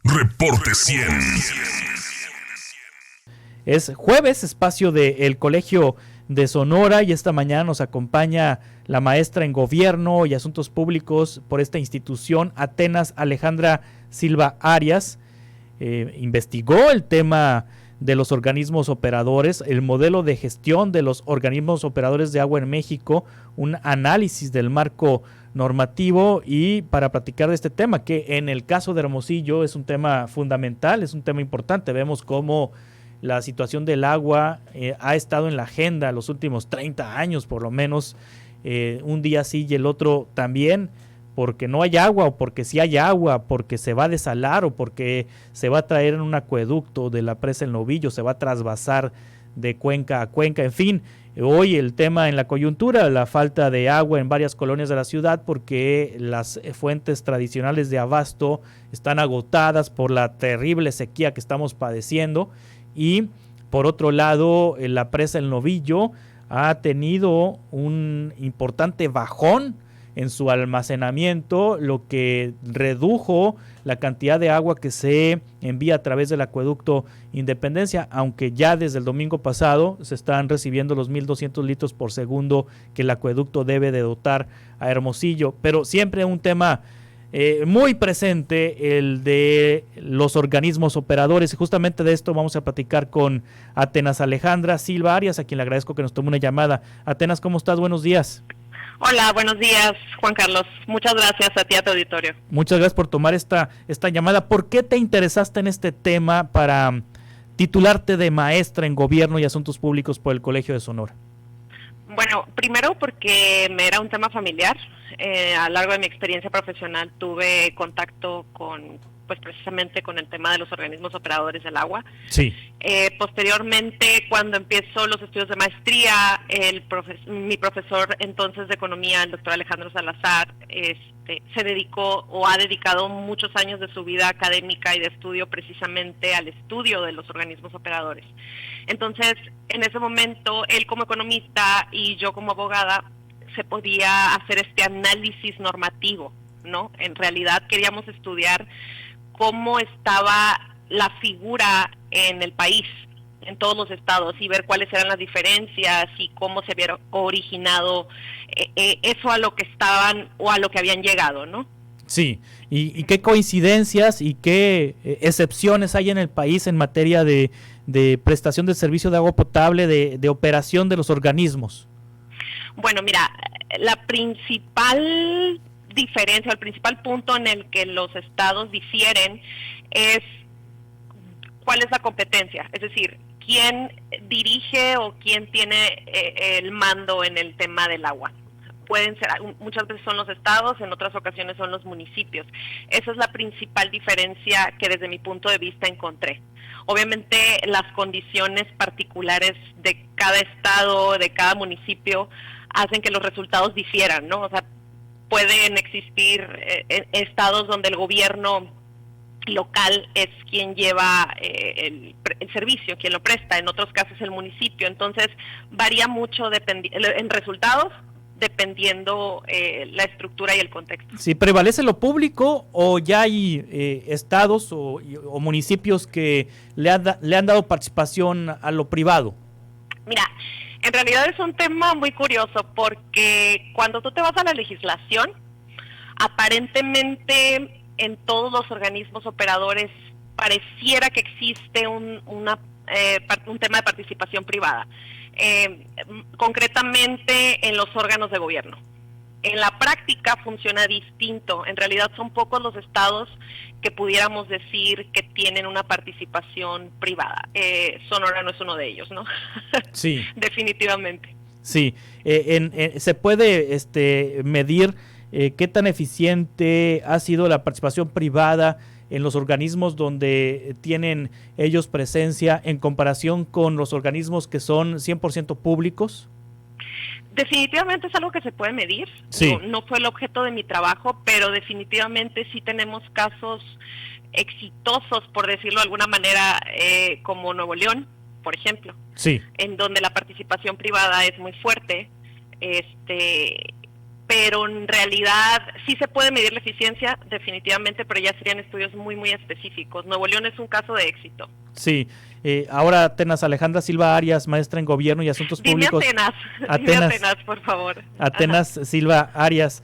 Reporte 100. Es jueves, espacio del Colegio de Sonora, y esta mañana nos acompaña la maestra en Gobierno y Asuntos Públicos por esta institución, Atenas Alejandra Silva Arias. Investigó el tema de los organismos operadores, el modelo de gestión de los organismos operadores de agua en México, un análisis del marco normativo, y para platicar de este tema, que en el caso de Hermosillo es un tema fundamental, es un tema importante. Vemos cómo la situación del agua ha estado en la agenda los últimos 30 años por lo menos, un día sí y el otro también, porque no hay agua, o porque sí hay agua, porque se va a desalar, o porque se va a traer en un acueducto de la presa El Novillo, se va a trasvasar de cuenca a cuenca. En fin, hoy el tema en la coyuntura, la falta de agua en varias colonias de la ciudad, porque las fuentes tradicionales de abasto están agotadas por la terrible sequía que estamos padeciendo. Y por otro lado, la presa El Novillo ha tenido un importante bajón en su almacenamiento, lo que redujo la cantidad de agua que se envía a través del acueducto Independencia, aunque ya desde el domingo pasado se están recibiendo los 1,200 litros por segundo que el acueducto debe de dotar a Hermosillo. Pero siempre un tema muy presente, el de los organismos operadores, y justamente de esto vamos a platicar con Atenas Alejandra Silva Arias, a quien le agradezco que nos tome una llamada. Atenas, ¿cómo estás? Buenos días. Hola, buenos días, Juan Carlos. Muchas gracias a ti, a tu auditorio. Muchas gracias por tomar esta llamada. ¿Por qué te interesaste en este tema para titularte de maestra en Gobierno y Asuntos Públicos por el Colegio de Sonora? Bueno, primero porque me era un tema familiar. A lo largo de mi experiencia profesional tuve contacto con, pues precisamente con el tema de los organismos operadores del agua. Sí. Posteriormente, cuando empiezo los estudios de maestría, mi profesor entonces de economía, el doctor Alejandro Salazar, se dedicó o ha dedicado muchos años de su vida académica y de estudio precisamente al estudio de los organismos operadores. Entonces, en ese momento, él como economista y yo como abogada, se podía hacer este análisis normativo, ¿no? En realidad queríamos estudiar cómo estaba la figura en el país, en todos los estados, y ver cuáles eran las diferencias y cómo se había originado eso a lo que estaban o a lo que habían llegado, ¿no? Sí, y qué coincidencias y qué excepciones hay en el país en materia de prestación del servicio de agua potable, de operación de los organismos. Bueno, mira, la principal diferencia, el principal punto en el que los estados difieren es cuál es la competencia, es decir, quién dirige o quién tiene el mando en el tema del agua. Pueden ser, muchas veces son los estados, en otras ocasiones son los municipios. Esa es la principal diferencia que desde mi punto de vista encontré. Obviamente las condiciones particulares de cada estado, de cada municipio, hacen que los resultados difieran, ¿no? O sea, pueden existir estados donde el gobierno local es quien lleva el servicio, quien lo presta, en otros casos el municipio. Entonces varía mucho en resultados, dependiendo la estructura y el contexto. ¿Sí prevalece lo público o ya hay estados o municipios que le han dado participación a lo privado? Mira, en realidad es un tema muy curioso, porque cuando tú te vas a la legislación, aparentemente en todos los organismos operadores pareciera que existe un tema de participación privada. Concretamente en los órganos de gobierno. En la práctica funciona distinto. En realidad son pocos los estados que pudiéramos decir que tienen una participación privada. Sonora no es uno de ellos, ¿no? Sí. Definitivamente. Sí. ¿Se puede medir qué tan eficiente ha sido la participación privada en los organismos donde tienen ellos presencia en comparación con los organismos que son 100% públicos? Definitivamente es algo que se puede medir. Sí. No fue el objeto de mi trabajo, pero definitivamente sí tenemos casos exitosos, por decirlo de alguna manera, como Nuevo León, por ejemplo, sí, en donde la participación privada es muy fuerte, pero en realidad sí se puede medir la eficiencia, definitivamente, pero ya serían estudios muy, muy específicos. Nuevo León es un caso de éxito. Sí, ahora Atenas Alejandra Silva Arias, maestra en Gobierno y Asuntos Públicos. Dime Atenas, por favor. Atenas Silva Arias,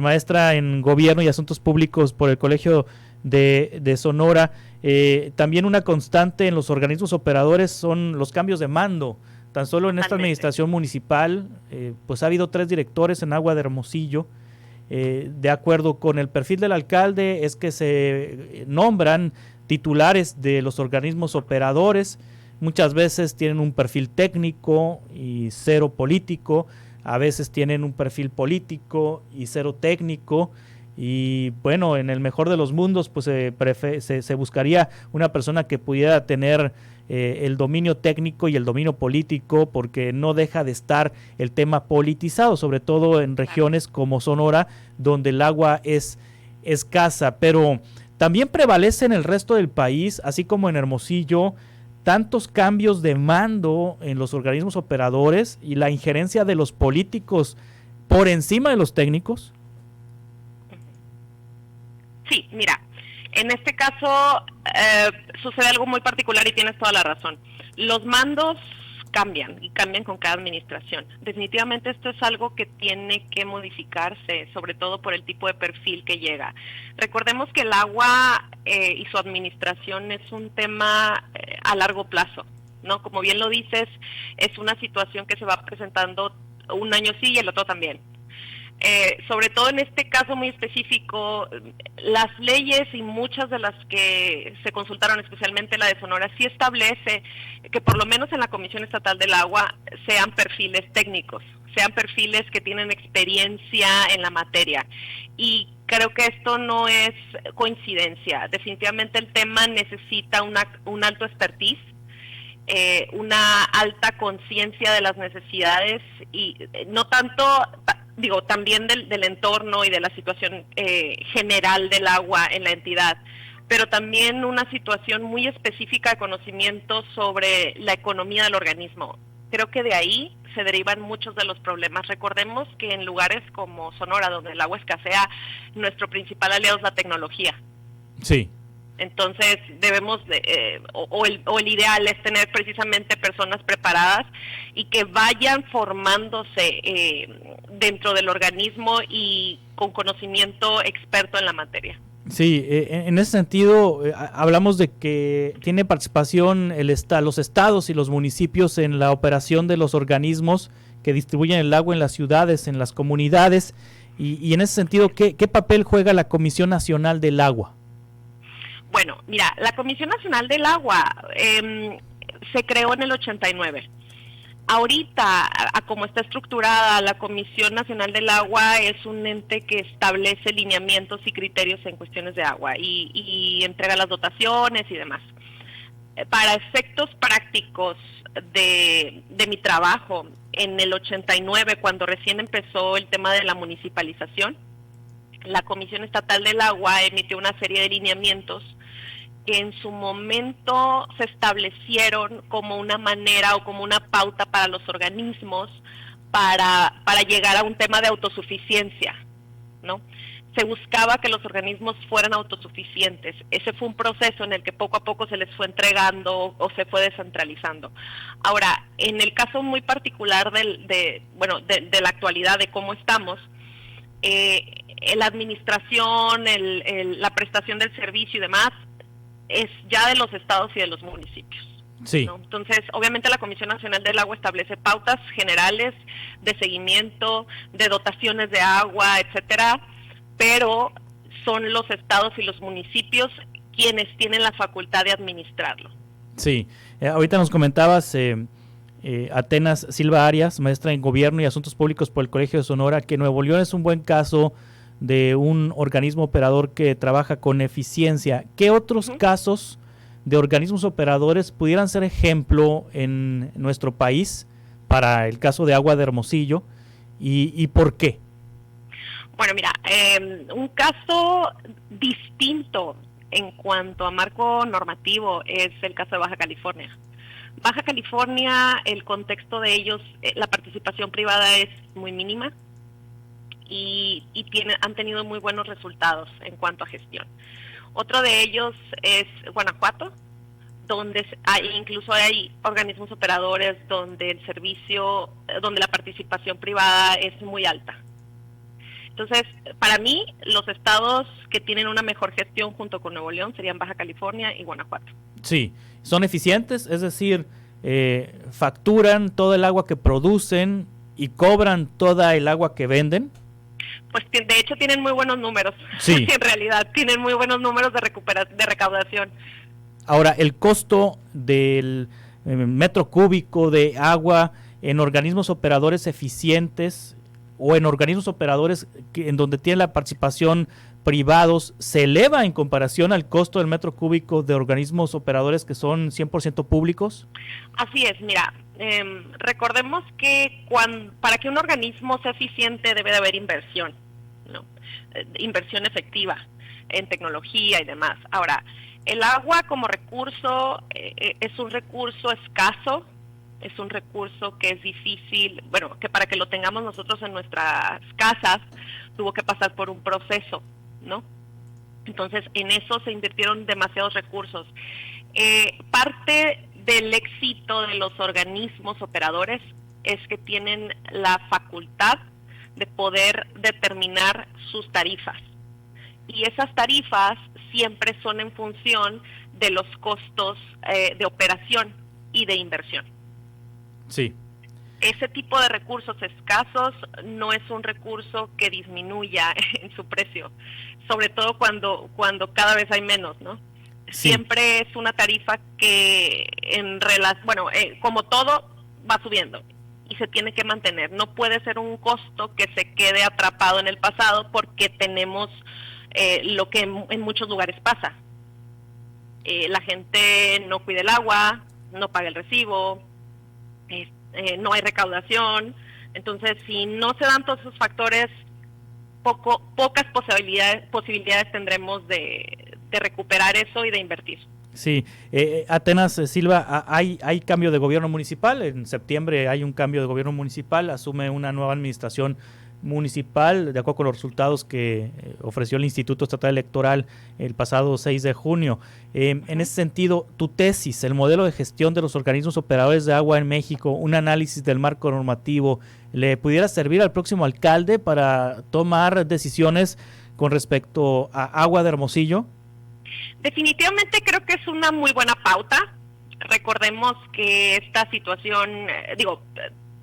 maestra en Gobierno y Asuntos Públicos por el Colegio de Sonora. También una constante en los organismos operadores son los cambios de mando. Tan solo en esta administración municipal, pues ha habido 3 directores en Agua de Hermosillo. De acuerdo con el perfil del alcalde, es que se nombran titulares de los organismos operadores. Muchas veces tienen un perfil técnico y 0 político. A veces tienen un perfil político y 0 técnico. Y bueno, en el mejor de los mundos, pues se buscaría una persona que pudiera tener el dominio técnico y el dominio político, porque no deja de estar el tema politizado, sobre todo en regiones como Sonora, donde el agua es escasa. Pero también prevalece en el resto del país, así como en Hermosillo, tantos cambios de mando en los organismos operadores y la injerencia de los políticos por encima de los técnicos. Sí, mira, en este caso sucede algo muy particular y tienes toda la razón. Los mandos cambian y cambian con cada administración. Definitivamente esto es algo que tiene que modificarse, sobre todo por el tipo de perfil que llega. Recordemos que el agua y su administración es un tema a largo plazo, ¿no? Como bien lo dices, es una situación que se va presentando un año sí y el otro también. Sobre todo en este caso muy específico, las leyes y muchas de las que se consultaron, especialmente la de Sonora, sí establece que por lo menos en la Comisión Estatal del Agua sean perfiles técnicos, sean perfiles que tienen experiencia en la materia. Y creo que esto no es coincidencia. Definitivamente el tema necesita un alto expertise, una alta conciencia de las necesidades y no tanto... también del entorno y de la situación general del agua en la entidad, pero también una situación muy específica de conocimiento sobre la economía del organismo. Creo que de ahí se derivan muchos de los problemas. Recordemos que en lugares como Sonora, donde el agua escasea, nuestro principal aliado es la tecnología. Sí. Entonces debemos el ideal es tener precisamente personas preparadas y que vayan formándose dentro del organismo y con conocimiento experto en la materia. Sí, en ese sentido hablamos de que tiene participación los estados y los municipios en la operación de los organismos que distribuyen el agua en las ciudades, en las comunidades, y en ese sentido, ¿qué papel juega la Comisión Nacional del Agua? Bueno, mira, la Comisión Nacional del Agua se creó en el 89. Ahorita, como está estructurada, la Comisión Nacional del Agua es un ente que establece lineamientos y criterios en cuestiones de agua y entrega las dotaciones y demás. Para efectos prácticos de mi trabajo, en el 89, cuando recién empezó el tema de la municipalización, la Comisión Estatal del Agua emitió una serie de lineamientos que en su momento se establecieron como una manera o como una pauta para los organismos para llegar a un tema de autosuficiencia, ¿no? Se buscaba que los organismos fueran autosuficientes. Ese fue un proceso en el que poco a poco se les fue entregando o se fue descentralizando. Ahora, en el caso muy particular de la actualidad, de cómo estamos, la administración, la prestación del servicio y demás, es ya de los estados y de los municipios. Sí. ¿No? Entonces, obviamente la Comisión Nacional del Agua establece pautas generales de seguimiento, de dotaciones de agua, etcétera, pero son los estados y los municipios quienes tienen la facultad de administrarlo. Sí, ahorita nos comentabas, Atenas Silva Arias, maestra en Gobierno y Asuntos Públicos por el Colegio de Sonora, que Nuevo León es un buen caso de un organismo operador que trabaja con eficiencia. ¿Qué otros casos de organismos operadores pudieran ser ejemplo en nuestro país para el caso de Agua de Hermosillo y por qué? Bueno, mira, un caso distinto en cuanto a marco normativo es el caso de Baja California. Baja California, el contexto de ellos, la participación privada es muy mínima. han tenido muy buenos resultados en cuanto a gestión. Otro de ellos es Guanajuato, donde incluso hay organismos operadores donde donde la participación privada es muy alta. Entonces, para mí, los estados que tienen una mejor gestión junto con Nuevo León serían Baja California y Guanajuato. Sí, son eficientes, es decir, facturan todo el agua que producen y cobran toda el agua que venden. Pues de hecho tienen muy buenos números, sí. En realidad tienen muy buenos números de recaudación. Ahora, el costo del metro cúbico de agua en organismos operadores eficientes o en organismos operadores en donde tiene la participación privados, ¿se eleva en comparación al costo del metro cúbico de organismos operadores que son 100% públicos? Así es, mira, recordemos que para que un organismo sea eficiente debe de haber inversión, ¿no? Inversión efectiva en tecnología y demás. Ahora, el agua como recurso es un recurso escaso, es un recurso que es difícil, bueno, que para que lo tengamos nosotros en nuestras casas tuvo que pasar por un proceso, ¿no? Entonces, en eso se invirtieron demasiados recursos. Parte del éxito de los organismos operadores es que tienen la facultad de poder determinar sus tarifas. Y esas tarifas siempre son en función de los costos de operación y de inversión. Sí. Ese tipo de recursos escasos no es un recurso que disminuya en su precio, sobre todo cuando cada vez hay menos, ¿no? Sí. Siempre es una tarifa que como todo va subiendo y se tiene que mantener. No puede ser un costo que se quede atrapado en el pasado porque tenemos lo que en muchos lugares pasa. La gente no cuida el agua, no paga el recibo, no hay recaudación. Entonces, si no se dan todos esos factores, pocas posibilidades tendremos de recuperar eso y de invertir. Sí, Atenas, Silva, hay cambio de gobierno municipal. En septiembre hay un cambio de gobierno municipal, asume una nueva administración municipal, de acuerdo con los resultados que ofreció el Instituto Estatal Electoral el pasado 6 de junio. En ese sentido, tu tesis, el modelo de gestión de los organismos operadores de agua en México, un análisis del marco normativo, ¿le pudiera servir al próximo alcalde para tomar decisiones con respecto a agua de Hermosillo? Definitivamente creo que es una muy buena pauta. Recordemos que esta situación,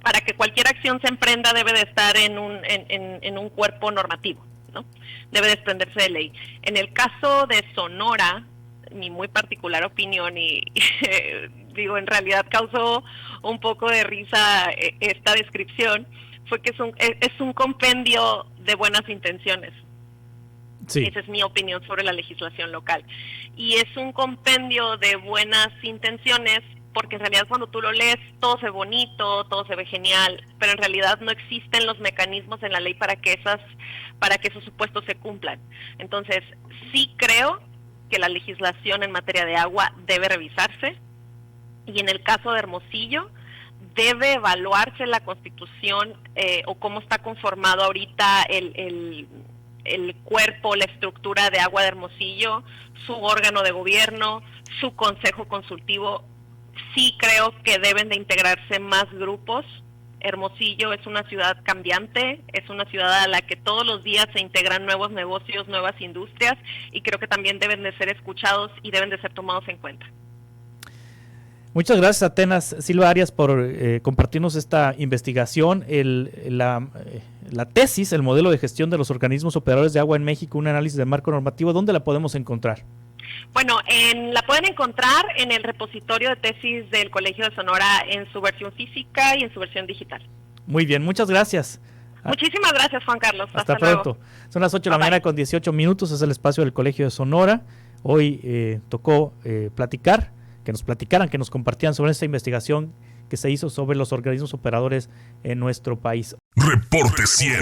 para que cualquier acción se emprenda debe de estar en un cuerpo normativo, ¿no? Debe desprenderse de ley. En el caso de Sonora, mi muy particular opinión, en realidad causó un poco de risa esta descripción, fue que es un compendio de buenas intenciones. Sí. Esa es mi opinión sobre la legislación local. Y es un compendio de buenas intenciones porque en realidad cuando tú lo lees todo se ve bonito, todo se ve genial, pero en realidad no existen los mecanismos en la ley para que esos supuestos se cumplan. Entonces, sí creo que la legislación en materia de agua debe revisarse y en el caso de Hermosillo debe evaluarse la Constitución o cómo está conformado ahorita el cuerpo, la estructura de agua de Hermosillo, su órgano de gobierno, su consejo consultivo. Sí creo que deben de integrarse más grupos. Hermosillo es una ciudad cambiante, es una ciudad a la que todos los días se integran nuevos negocios, nuevas industrias, y creo que también deben de ser escuchados y deben de ser tomados en cuenta. Muchas gracias, Atenas Silva Arias, por compartirnos esta investigación, la tesis, el modelo de gestión de los organismos operadores de agua en México, un análisis de marco normativo. ¿Dónde la podemos encontrar? Bueno, la pueden encontrar en el repositorio de tesis del Colegio de Sonora en su versión física y en su versión digital. Muy bien, muchas gracias. Muchísimas gracias, Juan Carlos. Hasta pronto. Luego. Son las 8 de la mañana con 18 minutos, es el espacio del Colegio de Sonora. Hoy tocó que nos platicaran, que nos compartieran sobre esta investigación que se hizo sobre los organismos operadores en nuestro país. Reporte 100.